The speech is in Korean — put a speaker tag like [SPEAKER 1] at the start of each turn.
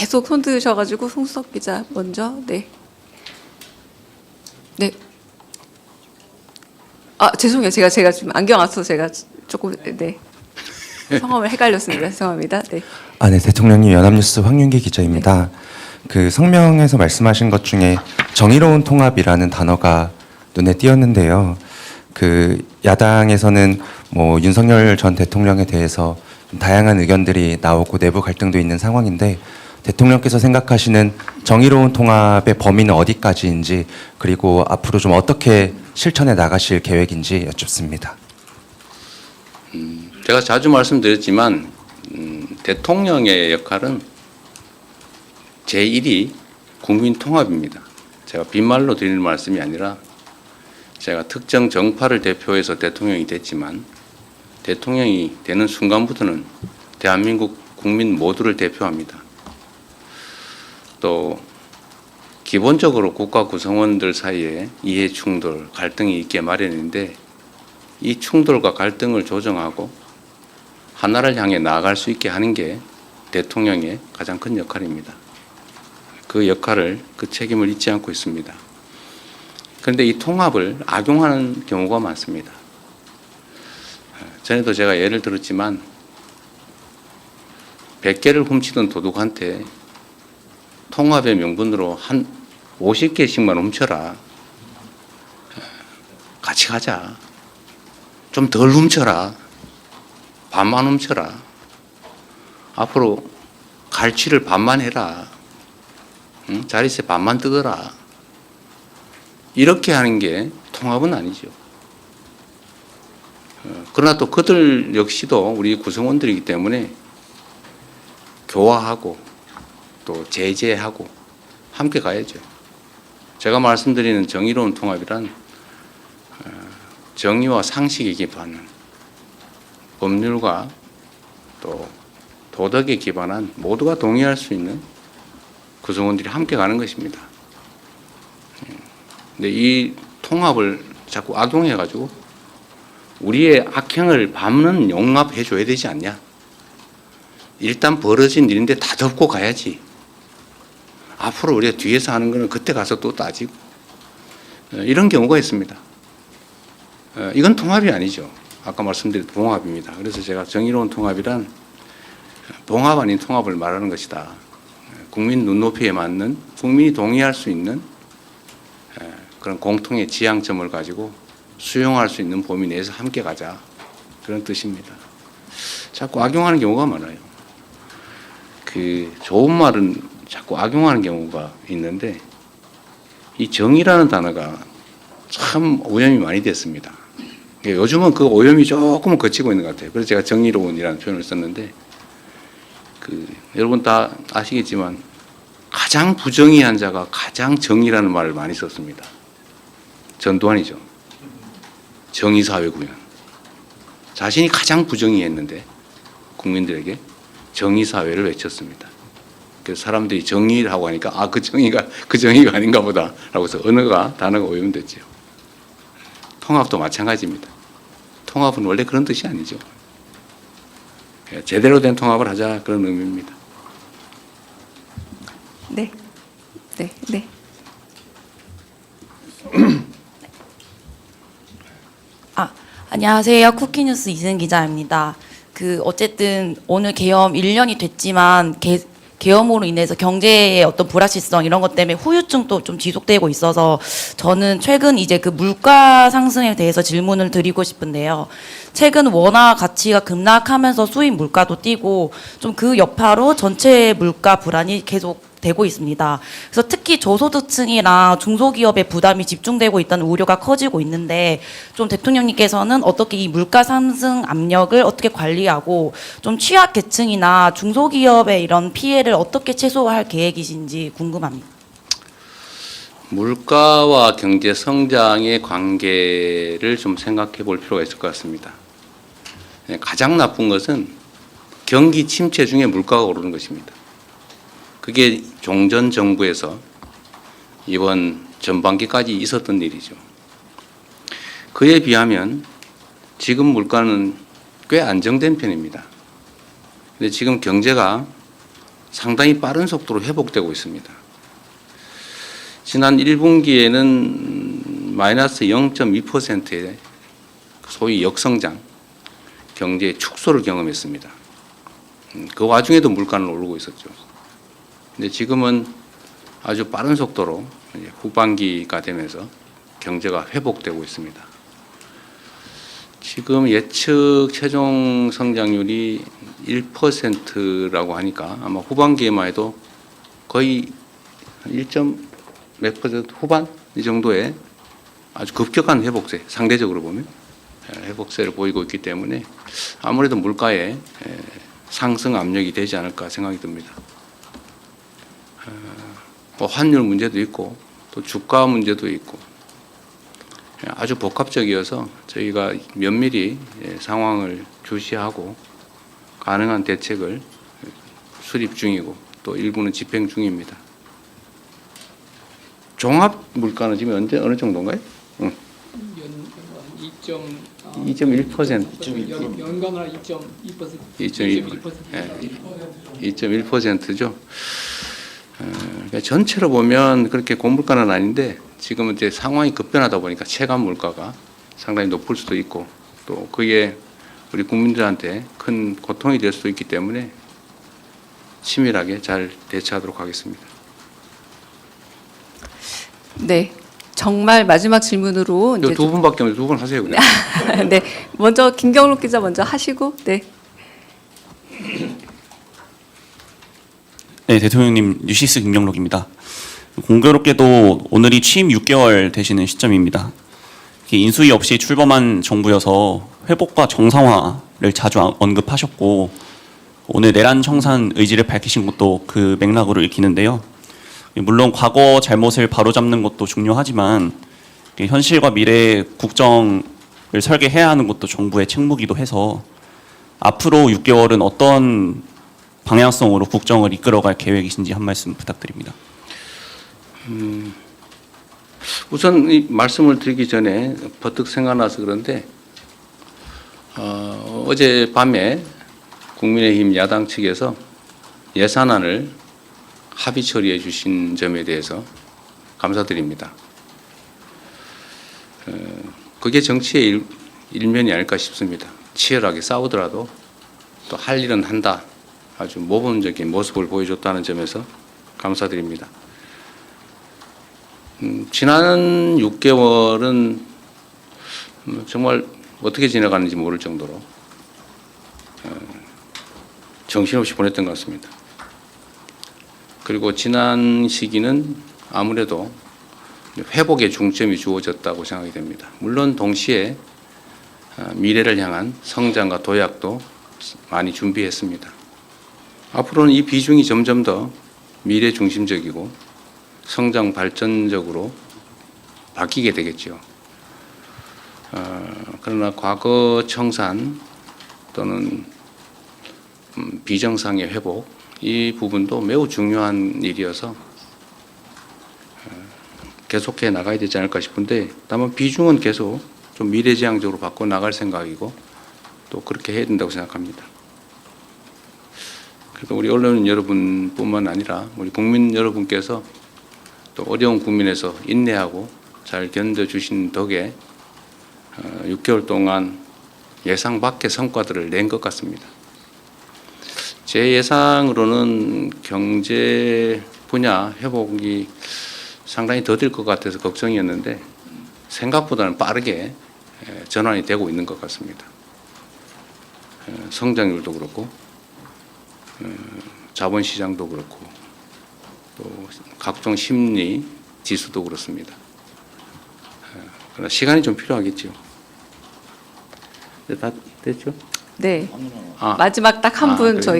[SPEAKER 1] 계속 손 드셔가지고 송수석 기자 먼저. 네. 네. 아 죄송해요. 제가 지금 안경 안 써서 제가 조금 네 성함을 헷갈렸습니다. 죄송합니다. 네.
[SPEAKER 2] 네, 대통령님 연합뉴스 황윤기 기자입니다. 그 성명에서 말씀하신 것 중에 정의로운 통합이라는 단어가 눈에 띄었는데요. 그 야당에서는 뭐 윤석열 전 대통령에 대해서 좀 다양한 의견들이 나오고 내부 갈등도 있는 상황인데 대통령께서 생각하시는 정의로운 통합의 범위는 어디까지인지 그리고 앞으로 좀 어떻게 실천해 나가실 계획인지 여쭙습니다.
[SPEAKER 3] 제가 자주 말씀드렸지만 대통령의 역할은 제1위 국민 통합입니다. 제가 빈말로 드리는 말씀이 아니라 제가 특정 정파를 대표해서 대통령이 됐지만 대통령이 되는 순간부터는 대한민국 국민 모두를 대표합니다. 또 기본적으로 국가 구성원들 사이에 이해 충돌, 갈등이 있게 마련인데 이 충돌과 갈등을 조정하고 하나를 향해 나아갈 수 있게 하는 게 대통령의 가장 큰 역할입니다. 그 역할을, 그 책임을 잊지 않고 있습니다. 그런데 이 통합을 악용하는 경우가 많습니다. 전에도 제가 예를 들었지만 100개를 훔치던 도둑한테 통합의 명분으로 한 50개씩만 훔쳐라. 같이 가자. 좀 덜 훔쳐라. 반만 훔쳐라. 앞으로 갈취를 반만 해라. 응? 자릿세 반만 뜯어라. 이렇게 하는 게 통합은 아니죠. 그러나 또 그들 역시도 우리 구성원들이기 때문에 교화하고 또 제재하고 함께 가야죠. 제가 말씀드리는 정의로운 통합이란 정의와 상식에 기반한 법률과 또 도덕에 기반한 모두가 동의할 수 있는 구성원들이 함께 가는 것입니다. 근데 이 통합을 자꾸 악용해가지고 우리의 악행을 밤은 용납해 줘야 되지 않냐. 일단 벌어진 일인데 다 덮고 가야지. 앞으로 우리가 뒤에서 하는 거는 그때 가서 또 따지고 이런 경우가 있습니다. 이건 통합이 아니죠. 아까 말씀드린 봉합입니다. 그래서 제가 정의로운 통합이란 봉합 아닌 통합을 말하는 것이다. 국민 눈높이에 맞는 국민이 동의할 수 있는 그런 공통의 지향점을 가지고 수용할 수 있는 범위 내에서 함께 가자. 그런 뜻입니다. 자꾸 악용하는 경우가 많아요. 그 좋은 말은 자꾸 악용하는 경우가 있는데 이 정의라는 단어가 참 오염이 많이 됐습니다. 요즘은 그 오염이 조금은 거치고 있는 것 같아요. 그래서 제가 정의로운이라는 표현을 썼는데 여러분 다 아시겠지만 가장 부정의한 자가 가장 정의라는 말을 많이 썼습니다. 전두환이죠. 정의사회 구현. 자신이 가장 부정의했는데 국민들에게 정의사회를 외쳤습니다. 그래서 사람들이 정의를 하고 하니까 그 정의가 아닌가 보다라고 해서 단어가 오염됐죠. 통합도 마찬가지입니다. 통합은 원래 그런 뜻이 아니죠. 제대로 된 통합을 하자 그런 의미입니다.
[SPEAKER 1] 네. 네. 네.
[SPEAKER 4] 안녕하세요. 쿠키뉴스 이승 기자입니다. 어쨌든 오늘 계엄 1년이 됐지만 계엄으로 인해서 경제의 어떤 불확실성 이런 것 때문에 후유증도 좀 지속되고 있어서 저는 최근 이제 그 물가 상승에 대해서 질문을 드리고 싶은데요. 최근 원화 가치가 급락하면서 수입 물가도 뛰고 좀 그 여파로 전체 물가 불안이 계속 되고 있습니다. 그래서 특히 저소득층이나 중소기업의 부담이 집중되고 있다는 우려가 커지고 있는데 좀 대통령님께서는 어떻게 이 물가 상승 압력을 어떻게 관리하고 좀 취약계층이나 중소기업의 이런 피해를 어떻게 최소화할 계획이신지 궁금합니다.
[SPEAKER 3] 물가와 경제 성장의 관계를 좀 생각해 볼 필요가 있을 것 같습니다. 가장 나쁜 것은 경기 침체 중에 물가가 오르는 것입니다. 그게 종전 정부에서 이번 전반기까지 있었던 일이죠. 그에 비하면 지금 물가는 꽤 안정된 편입니다. 근데 지금 경제가 상당히 빠른 속도로 회복되고 있습니다. 지난 1분기에는 마이너스 0.2%의 소위 역성장, 경제 축소를 경험했습니다. 그 와중에도 물가는 오르고 있었죠. 근데 지금은 아주 빠른 속도로 이제 후반기가 되면서 경제가 회복되고 있습니다. 지금 예측 최종 성장률이 1%라고 하니까 아마 후반기에만 해도 거의 1몇 퍼센트 후반 이 정도의 아주 급격한 회복세, 상대적으로 보면 회복세를 보이고 있기 때문에 아무래도 물가에 상승 압력이 되지 않을까 생각이 듭니다. 뭐 환율 문제도 있고 또 주가 문제도 있고 아주 복합적이어서 저희가 면밀히 상황을 주시하고 가능한 대책을 수립 중이고 또 일부는 집행 중입니다. 종합 물가는 지금 언제 어느 정도인가요? 2.1%.
[SPEAKER 5] 연간으로 2.2%.
[SPEAKER 3] 2.1%죠. 그러니까 전체로 보면 그렇게 고물가는 아닌데 지금은 이제 상황이 급변하다 보니까 체감 물가가 상당히 높을 수도 있고 또 그게 우리 국민들한테 큰 고통이 될 수도 있기 때문에 치밀하게 잘 대처하도록 하겠습니다.
[SPEAKER 1] 네. 정말 마지막 질문으로 이제
[SPEAKER 3] 두 분밖에 없는데 두 분 하세요 그냥.
[SPEAKER 1] 네. 먼저 김경록 기자 먼저 하시고 네.
[SPEAKER 6] 네, 대통령님 뉴시스 김경록입니다. 공교롭게도 오늘이 취임 6개월 되시는 시점입니다. 인수위 없이 출범한 정부여서 회복과 정상화를 자주 언급하셨고 오늘 내란 청산 의지를 밝히신 것도 그 맥락으로 읽히는데요. 물론 과거 잘못을 바로잡는 것도 중요하지만 현실과 미래의 국정을 설계해야 하는 것도 정부의 책무이기도 해서 앞으로 6개월은 어떤 방향성으로 국정을 이끌어갈 계획이신지 한 말씀 부탁드립니다.
[SPEAKER 3] 우선 이 말씀을 드리기 전에 버뜩 생각나서 그런데 어제 밤에 국민의힘 야당 측에서 예산안을 합의 처리해 주신 점에 대해서 감사드립니다. 그게 정치의 일면이 아닐까 싶습니다. 치열하게 싸우더라도 또 할 일은 한다. 아주 모범적인 모습을 보여줬다는 점에서 감사드립니다. 지난 6개월은 정말 어떻게 지나가는지 모를 정도로 정신없이 보냈던 것 같습니다. 그리고 지난 시기는 아무래도 회복에 중점이 주어졌다고 생각이 됩니다. 물론 동시에 미래를 향한 성장과 도약도 많이 준비했습니다. 앞으로는 이 비중이 점점 더 미래 중심적이고 성장 발전적으로 바뀌게 되겠죠. 그러나 과거 청산 또는 비정상의 회복 이 부분도 매우 중요한 일이어서 계속해 나가야 되지 않을까 싶은데 다만 비중은 계속 좀 미래지향적으로 바꿔 나갈 생각이고 또 그렇게 해야 된다고 생각합니다. 그래서 우리 언론 여러분뿐만 아니라 우리 국민 여러분께서 또 어려운 국민에서 인내하고 잘 견뎌주신 덕에 6개월 동안 예상 밖의 성과들을 낸 것 같습니다. 제 예상으로는 경제 분야 회복이 상당히 더딜 것 같아서 걱정이었는데 생각보다는 빠르게 전환이 되고 있는 것 같습니다. 성장률도 그렇고 자본시장도 그렇고 또 각종 심리 지수도 그렇습니다. 그러나 시간이 좀 필요하겠죠. 다 됐죠?
[SPEAKER 1] 네. 마지막 딱 한 분 저희